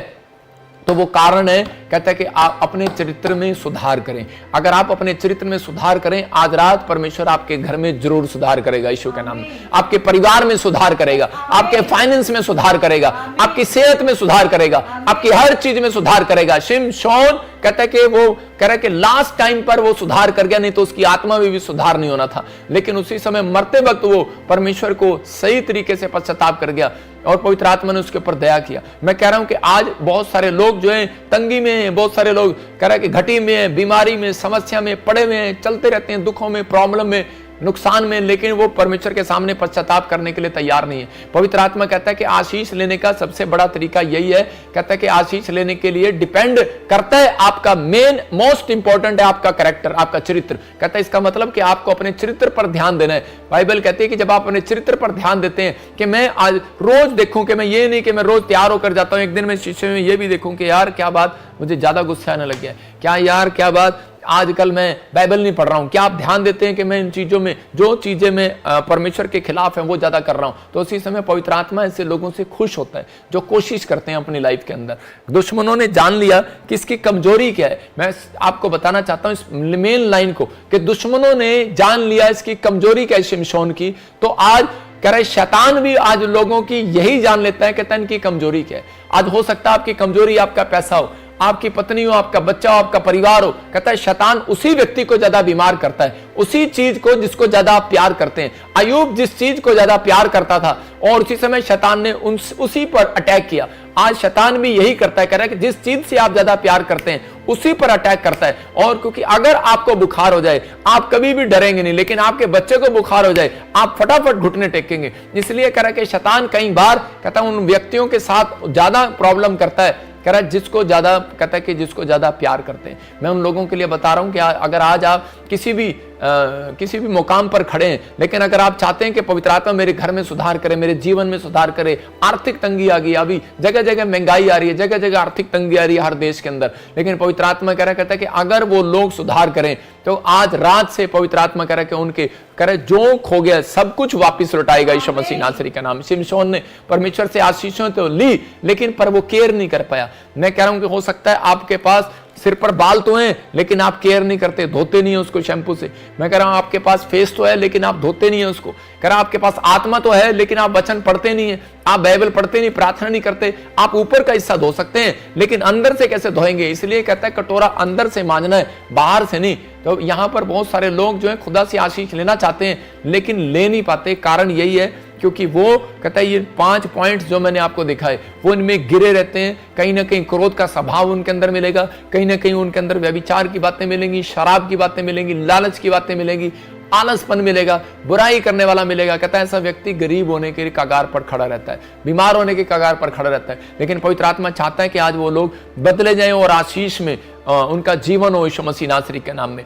तो वो कारण है, कहता है कि आप अपने चरित्र में सुधार करें। अगर आप अपने चरित्र में सुधार करें, आज रात परमेश्वर आपके घर में जरूर सुधार करेगा, यीशु के नाम में। आपके परिवार में सुधार करेगा, आपके फाइनेंस में सुधार करेगा, आपकी सेहत में सुधार करेगा, आपकी हर चीज में सुधार करेगा। शिमशोन कहता है कि वो कह रहा है कि लास्ट टाइम पर वो सुधार कर गया, नहीं तो उसकी आत्मा में भी सुधार नहीं होना था। लेकिन उसी समय मरते वक्त वो परमेश्वर को सही तरीके से पश्चाताप कर गया, और पवित्र आत्मा ने उसके ऊपर दया किया। मैं कह रहा हूं कि आज बहुत सारे लोग जो हैं तंगी में हैं, बहुत सारे लोग कह रहे हैं कि घटी में हैं, बीमारी में, समस्या में पड़े हुए हैं, चलते रहते हैं दुखों में, प्रॉब्लम में, नुकसान में, लेकिन वो परमेश्वर के सामने पश्चाताप करने के लिए तैयार नहीं है। पवित्र आत्मा कहता है कि आशीष लेने का सबसे बड़ा तरीका यही है, कहता है कि आशीष लेने के लिए डिपेंड करता है, आपका मेन मोस्ट इंपॉर्टेंट है आपका कैरेक्टर, आपका चरित्र। कहता है इसका मतलब कि आपको अपने चरित्र पर ध्यान देना है। बाइबल कहती है कि जब आप अपने चरित्र पर ध्यान देते हैं, कि मैं आज रोज देखूं, कि मैं ये नहीं कि मैं रोज तैयार होकर जाता हूं, एक दिन मैं शीशे में ये भी देखूं कि यार क्या बात, मुझे ज्यादा गुस्सा आने लग गया, क्या यार क्या बात, आजकल मैं बाइबल नहीं पढ़ रहा हूं। क्या आप ध्यान देते हैं कि मैं इन चीजों में, जो चीजें मैं परमेश्वर के खिलाफ हैं, वो ज्यादा कर रहा हूं? तो उसी समय पवित्र आत्मा ऐसे लोगों से खुश होता है जो कोशिश करते हैं अपनी लाइफ के अंदर। दुश्मनों ने जान लिया कि इसकी कमजोरी क्या है। मैं आपको बताना चाहता हूं इस मेन लाइन को, कि दुश्मनों ने जान लिया इसकी कमजोरी क्या है शिमशोन की। तो आज कह रहे शैतान भी आज लोगों की यही जान लेता है, कहता है इनकी कमजोरी क्या है। आज हो सकता है आपकी कमजोरी आपका पैसा हो, आपकी पत्नी हो, आपका बच्चा हो, आपका परिवार हो। कहता है शैतान उसी व्यक्ति को ज्यादा बीमार करता है, उसी चीज को जिसको ज्यादा आप प्यार करते हैं। अय्यूब जिस चीज को ज्यादा प्यार करता था और उसी समय शैतान ने उसी पर अटैक किया। आज शैतान भी यही करता है, कह रहा है कि जिस चीज से आप ज्यादा प्यार करते हैं उसी पर अटैक करता है। और क्योंकि अगर आपको बुखार हो जाए आप कभी भी डरेंगे नहीं, लेकिन आपके बच्चे को बुखार हो जाए आप फटाफट घुटने टेकेंगे। इसलिए कह रहा है कि शैतान कई बार कहता है उन व्यक्तियों के साथ ज्यादा प्रॉब्लम करता है, कह रहा है जिसको ज्यादा, कहता है कि जिसको ज्यादा प्यार करते हैं। मैं उन लोगों के लिए बता रहा हूं कि अगर आज आप किसी भी मुकाम पर खड़े हैं, लेकिन अगर आप चाहते हैं कि पवित्र आत्मा मेरे घर में सुधार करे, मेरे जीवन में सुधार करे, आर्थिक तंगी आ गई, अभी जगह जगह महंगाई आ रही है, जगह जगह आर्थिक तंगी आ रही है हर देश के अंदर, लेकिन पवित्र आत्मा कहता है कि अगर वो लोग सुधार करें तो आज रात से पवित्र आत्मा कह रहा है कि उनके कह रहे जो खो गया सब कुछ वापस लौटाएगा यीशु मसीह नासरी का नाम। शिमशोन ने परमेश्वर से आशीषों तो ली लेकिन पर वो केयर नहीं कर पाया। मैं कह रहा हूं कि हो सकता है आपके पास सिर पर बाल तो हैं लेकिन आप केयर नहीं करते, धोते नहीं है उसको शैम्पू से। मैं कह रहा हूं आपके पास फेस तो है लेकिन आप धोते नहीं है उसको। कह रहा आपके पास आत्मा तो है लेकिन आप वचन पढ़ते नहीं है, आप बाइबल पढ़ते नहीं, प्रार्थना नहीं करते। आप ऊपर का हिस्सा धो सकते हैं लेकिन अंदर से कैसे धोएंगे? इसलिए कहता है कटोरा अंदर से मांजना है, बाहर से नहीं। तो यहां पर बहुत सारे लोग जो है खुदा से आशीष लेना चाहते हैं लेकिन ले नहीं पाते। कारण यही है क्योंकि वो कहता है ये 5 पॉइंट्स जो मैंने आपको दिखाए वो इनमें गिरे रहते हैं। कहीं ना कहीं क्रोध का स्वभाव उनके अंदर मिलेगा, कहीं ना कहीं उनके अंदर व्यभिचार की बातें मिलेंगी, शराब की बातें मिलेंगी, लालच की बातें मिलेंगी, आलसपन मिलेगा, बुराई करने वाला मिलेगा। कहता है ऐसा व्यक्ति गरीब होने के कगार पर खड़ा रहता है, बीमार होने के कगार पर खड़ा रहता है। लेकिन पवित्र आत्मा चाहता है कि आज वो लोग बदले जाएं और आशीष में उनका जीवन हो यीशु मसीह नासरी के नाम में।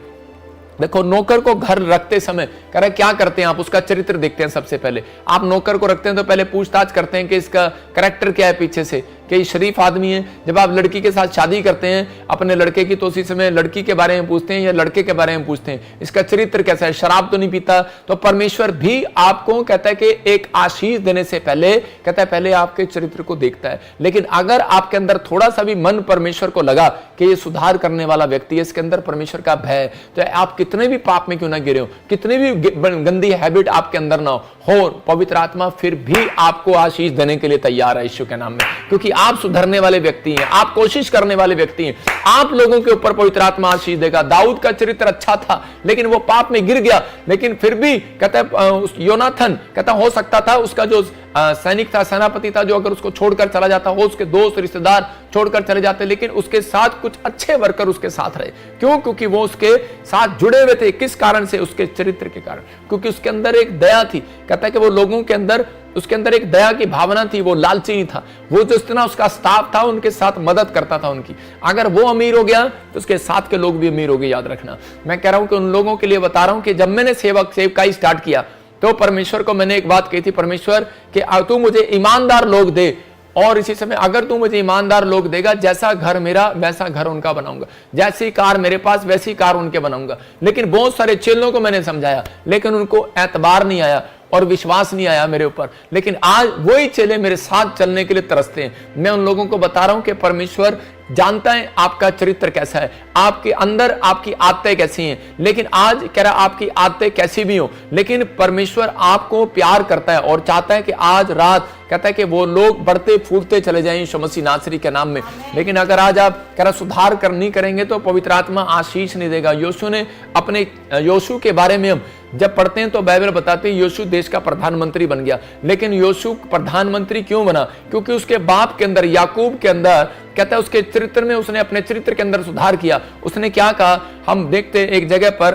देखो नौकर को घर रखते समय कह रहा है क्या करते हैं आप? उसका चरित्र देखते हैं। सबसे पहले आप नौकर को रखते हैं तो पहले पूछताछ करते हैं कि इसका कैरेक्टर क्या है पीछे से, कि ये शरीफ आदमी है। जब आप लड़की के साथ शादी करते हैं अपने लड़के की तो उसी समय लड़की के बारे में पूछते हैं या लड़के के बारे में पूछते हैं इसका चरित्र कैसा है, शराब तो नहीं पीता। तो परमेश्वर भी आपको कहता है कि एक आशीष देने से पहले कहता है पहले आपके चरित्र को देखता है। लेकिन अगर आपके अंदर थोड़ा सा भी मन परमेश्वर को लगा कि ये सुधार करने वाला व्यक्ति है, इसके अंदर परमेश्वर का भय है, तो आप कितने भी पाप में क्यों ना गिरे हो, कितनी भी गंदी हैबिट आपके अंदर ना हो, पवित्र आत्मा फिर भी आपको आशीष देने के लिए तैयार है यीशु के नाम में। क्योंकि आप सुधरने वाले व्यक्ति हैं, आप कोशिश करने वाले व्यक्ति हैं, आप लोगों के ऊपर पवित्र आत्मा आशीष देगा। दाऊद का चरित्र अच्छा था लेकिन वो पाप में गिर गया, लेकिन फिर भी कहता है योनाथन कहता हो सकता था उसका जो सैनिक था, सेनापति था, जो अगर उसको छोड़कर चला जाता हो, उसके दोस्त रिश्तेदार छोड़कर चले जाते, लेकिन उसके साथ कुछ अच्छे वर्कर उसके साथ रहे। क्यों? क्योंकि वो उसके साथ जुड़े हुए थे। किस कारण से? उसके चरित्र के कारण, क्योंकि उसके अंदर एक दया थी। कहता है कि वो लोगों के अंदर उसके अंदर एक दया की भावना थी, वो लालची नहीं था। वो जो इतना उसका स्टाफ था उनके साथ मदद करता था उनकी। अगर वो अमीर हो गया तो उसके साथ के लोग भी अमीर हो गए, याद रखना। मैं कह रहा हूं कि उन लोगों के लिए बता रहा हूं कि जब मैंने सेवकाई स्टार्ट किया तो परमेश्वर को मैंने एक बात कही थी, परमेश्वर कि तू मुझे ईमानदार लोग दे, और इसी समय अगर तू मुझे ईमानदार लोग देगा, जैसा घर मेरा वैसा घर उनका बनाऊंगा, जैसी कार मेरे पास वैसी कार उनके बनाऊंगा। लेकिन बहुत सारे चेलों को मैंने समझाया लेकिन उनको एतबार नहीं आया और विश्वास नहीं आया मेरे ऊपर। लेकिन आज वही चेले मेरे साथ चलने के लिए तरसते हैं। मैं उन लोगों को बता रहा हूं कि परमेश्वर जानता है आपका चरित्र कैसा है, आपके अंदर आपकी आदतें कैसी हैं। लेकिन आज कह रहा आपकी आदतें कैसी भी हो, लेकिन परमेश्वर आपको प्यार करता है और चाहता है कि आज रात कहता है कि वो लोग बढ़ते फूलते चले जाएं यीशु मसीह नासरी के नाम में। लेकिन अगर आज आप कह रहा सुधार नहीं करेंगे तो पवित्र आत्मा आशीष नहीं देगा। योशू ने अपने योशू के बारे में हम जब पढ़ते हैं तो बाइबल बताते हैं योशू देश का प्रधानमंत्री बन गया। लेकिन योशू प्रधानमंत्री क्यों बना? क्योंकि उसके बाप के अंदर याकूब के अंदर कहता है उसके चरित्र में उसने अपने चरित्र के अंदर सुधार किया। उसने क्या कहा हम देखते हैं, एक जगह पर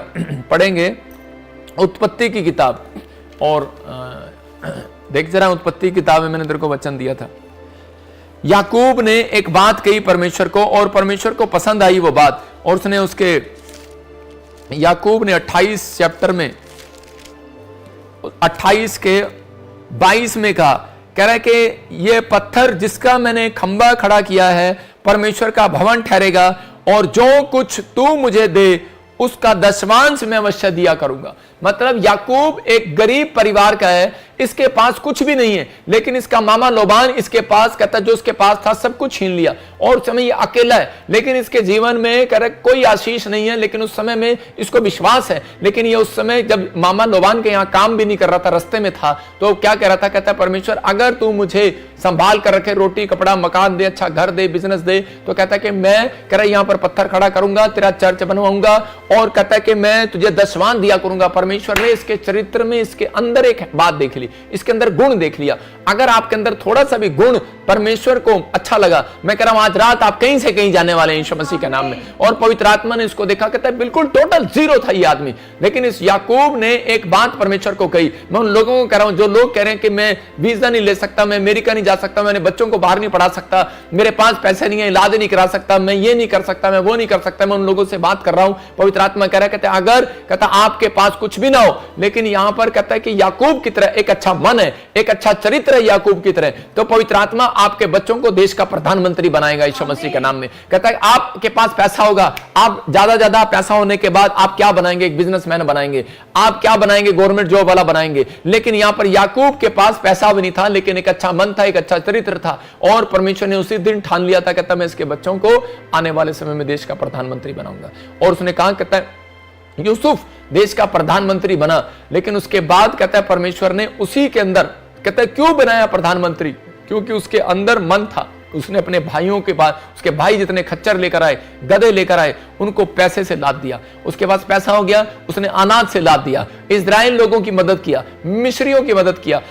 पढ़ेंगे उत्पत्ति की किताब, और देख जरा उत्पत्ति की किताब में मैंने तेरे को वचन दिया था। याकूब ने एक बात कही परमेश्वर को और परमेश्वर को पसंद आई वो बात, और उसने उसके याकूब ने 28 चैप्टर में 28 के 22 में कहा, कह रहा है कि ये पत्थर जिसका मैंने खंबा खड़ा किया है परमेश्वर का भवन ठहरेगा, और जो कुछ तू मुझे दे उसका दशमांश मैं अवश्य दिया करूंगा। मतलब याकूब एक गरीब परिवार का है, इसके पास कुछ भी नहीं है, लेकिन इसका मामा लोबान इसके पास कहता है जो उसके पास था सब कुछ छीन लिया, और उस समय ये अकेला है, लेकिन इसके जीवन में कह रहा कोई आशीष नहीं है, लेकिन उस समय में इसको विश्वास है। लेकिन ये उस समय जब मामा लोबान के यहाँ काम भी नहीं कर रहा था, रास्ते में था, तो क्या कह रहा था, कहता है परमेश्वर अगर तू मुझे संभाल कर रखे, रोटी कपड़ा मकान दे, अच्छा घर दे, बिजनेस दे, तो कहता है कि मैं कह रहा यहाँ पर पत्थर खड़ा करूंगा, तेरा चर्च बनवाऊंगा, और कहता है कि मैं तुझे दशवान दिया करूंगा। परमेश्वर ने इसके चरित्र में, इसके अंदर एक बात देख ली, इसके अंदर गुण देख लिया। अगर आपके अंदर थोड़ा सा भी गुण परमेश्वर को अच्छा लगा, मैं कह रहा हूं आज रात आप कहीं से कहीं जाने वाले हैं यीशु मसीह के नाम में। और पवित्र आत्मा ने इसको देखा, कहता है बिल्कुल टोटल जीरो था ये आदमी, लेकिन इस याकूब ने एक बात परमेश्वर को कही। मैं उन लोगों को कह रहा हूं जो लोग कह रहे हैं कि मैं वीजा नहीं ले सकता, मैं अमेरिका नहीं जा सकता, मैंने बच्चों को बाहर नहीं पढ़ा सकता, मेरे पास पैसे नहीं है, इलाज नहीं करा सकता, मैं ये नहीं कर सकता, मैं वो नहीं कर सकता, मैं उन लोगों से बात कर रहा हूं। पवित्र आत्मा कह रहा है, कहता है अगर कहता आपके पास कुछ भी ना हो, लेकिन यहां पर कहता है कि याकूब की तरह एक अच्छा मन है, एक अच्छा चरित्र है याकूब की तरह, तो पवित्र आत्मा आपके बच्चों को देश का प्रधानमंत्री बनाएगा यीशु मसीह के नाम में। कहता है आपके पास पैसा होगा, आप ज्यादा पैसा होने के बाद आप क्या बनाएंगे, एक बिजनेसमैन बनाएंगे, आप क्या बनाएंगे, गवर्नमेंट जॉब वाला बनाएंगे। लेकिन यहां पर याकूब के पास पैसा भी नहीं था, लेकिन एक अच्छा मन था, एक अच्छा चरित्र था, और परमेश्वर ने उसी दिन ठान लिया था, कहता मैं इसके बच्चों को आने वाले समय में देश का प्रधानमंत्री बनाऊंगा। और उसने कहा, कहता है यूसुफ देश का प्रधानमंत्री बना, लेकिन उसके बाद कहता है परमेश्वर ने उसी के अंदर कहता है क्यों बनाया प्रधानमंत्री, क्योंकि उसके अंदर मन था। उसने अपने भाइयों के पास, उसके भाई जितने खच्चर लेकर आए, गधे लेकर आए, उनको पैसे से लाद दिया। उसके पास पैसा हो गया, उसने अनाज से लाद दिया, इस्राएल लोगों की मदद किया, मिस्रियों की मदद किया,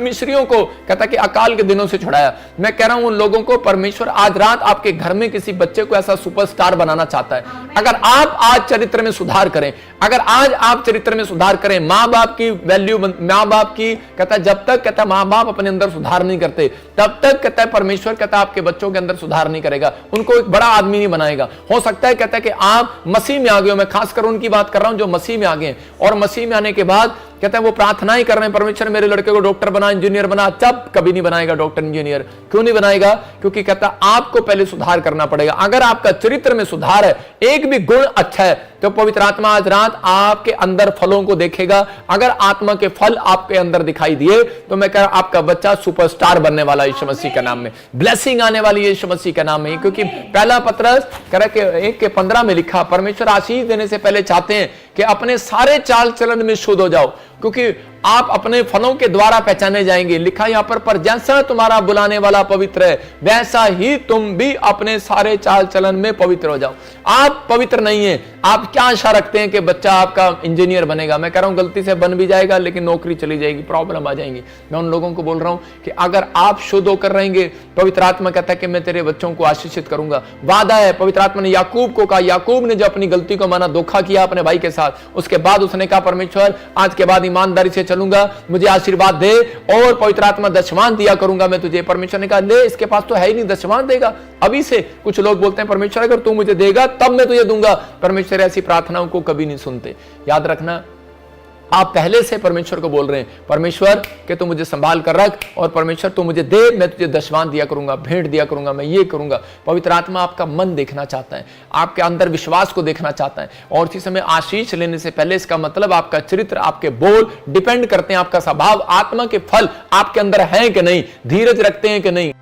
मिस्रियों को कहता कि अकाल के दिनों से छुड़ाया। मैं कह रहा हूं उन लोगों को परमेश्वर आज रात आपके घर में किसी बच्चे को ऐसा सुपरस्टार बनाना चाहता है। अगर आप आज चरित्र में सुधार करें, अगर आज आप चरित्र में सुधार करें, माँ बाप की वैल्यू, माँ बाप की कहता जब तक कहता माँ बाप अपने अंदर सुधार नहीं करते, तब तक कहता है परमेश्वर कहता आपके बच्चों के अंदर सुधार नहीं करेगा, उनको एक बड़ा आदमी नहीं बनाएगा। हो सकता है कहता है कि आप मसीह में आ गए हो, मैं खासकर उनकी बात कर रहा हूं जो मसीह में आ गए, और मसीह में आने के बाद कहता है वो प्रार्थना ही कर रहे हैं, परमेश्वर मेरे लड़के को डॉक्टर बना, इंजीनियर बना। जब कभी नहीं बनाएगा डॉक्टर इंजीनियर। क्यों नहीं बनाएगा? क्योंकि कहता आपको पहले सुधार करना पड़ेगा। अगर आपका चरित्र में सुधार है, एक भी गुण अच्छा है, तो पवित्र आत्मा आज रात आपके अंदर फलों को देखेगा। अगर आत्मा के फल आपके अंदर दिखाई दिए, तो मैं कह रहा आपका बच्चा सुपरस्टार बनने वाला यीशु मसीह के नाम में, ब्लेसिंग आने वाली यीशु मसीह के नाम में। क्योंकि पहला पत्रस कह रहा कि 1:15 में लिखा, परमेश्वर आशीष देने से पहले चाहते हैं कि अपने सारे चाल चलन में शुद्ध हो जाओ, क्योंकि आप अपने फलों के द्वारा पहचाने जाएंगे। लिखा यहां पर जैसा तुम्हारा बुलाने वाला पवित्र है, वैसा ही तुम भी अपने सारे चाल चलन में पवित्र हो जाओ। आप पवित्र नहीं है, आप क्या आशा रखते हैं कि बच्चा आपका इंजीनियर बनेगा? मैं कह रहा हूं गलती से बन भी जाएगा, लेकिन नौकरी चली जाएगी, प्रॉब्लम आ जाएंगी। मैं उन लोगों को बोल रहा हूं कि अगर आप शुद्ध होकर रहेंगे, पवित्र आत्मा कहता है कि मैं तेरे बच्चों को आशीषित करूंगा। वादा है, पवित्र आत्मा ने याकूब को कहा, याकूब ने जो अपनी गलती को माना, धोखा किया अपने भाई के साथ, उसके बाद उसने कहा परमेश्वर आज के बाद ईमानदारी से चलूंगा, मुझे आशीर्वाद दे, और पवित्र आत्मा दशवान दिया करूंगा मैं तुझे। परमेश्वर ने कहा ले, इसके पास तो है ही नहीं, दशवान देगा अभी से। कुछ लोग बोलते हैं परमेश्वर अगर तू मुझे देगा तब मैं तुझे दूंगा। परमेश्वर ऐसी प्रार्थनाओं को कभी नहीं सुनते। याद रखना, आप पहले से परमेश्वर को बोल रहे हैं परमेश्वर कि तू मुझे संभाल कर रख, और परमेश्वर तू मुझे दे, मैं तुझे दशवान दिया करूंगा, भेंट दिया करूंगा, मैं ये करूंगा। पवित्र आत्मा आपका मन देखना चाहता है, आपके अंदर विश्वास को देखना चाहता है। और इसी समय आशीष लेने से पहले इसका मतलब आपका चरित्र, आपके बोल डिपेंड करते हैं, आपका स्वभाव, आत्मा के फल आपके अंदर है कि नहीं, धीरज रखते हैं कि नहीं।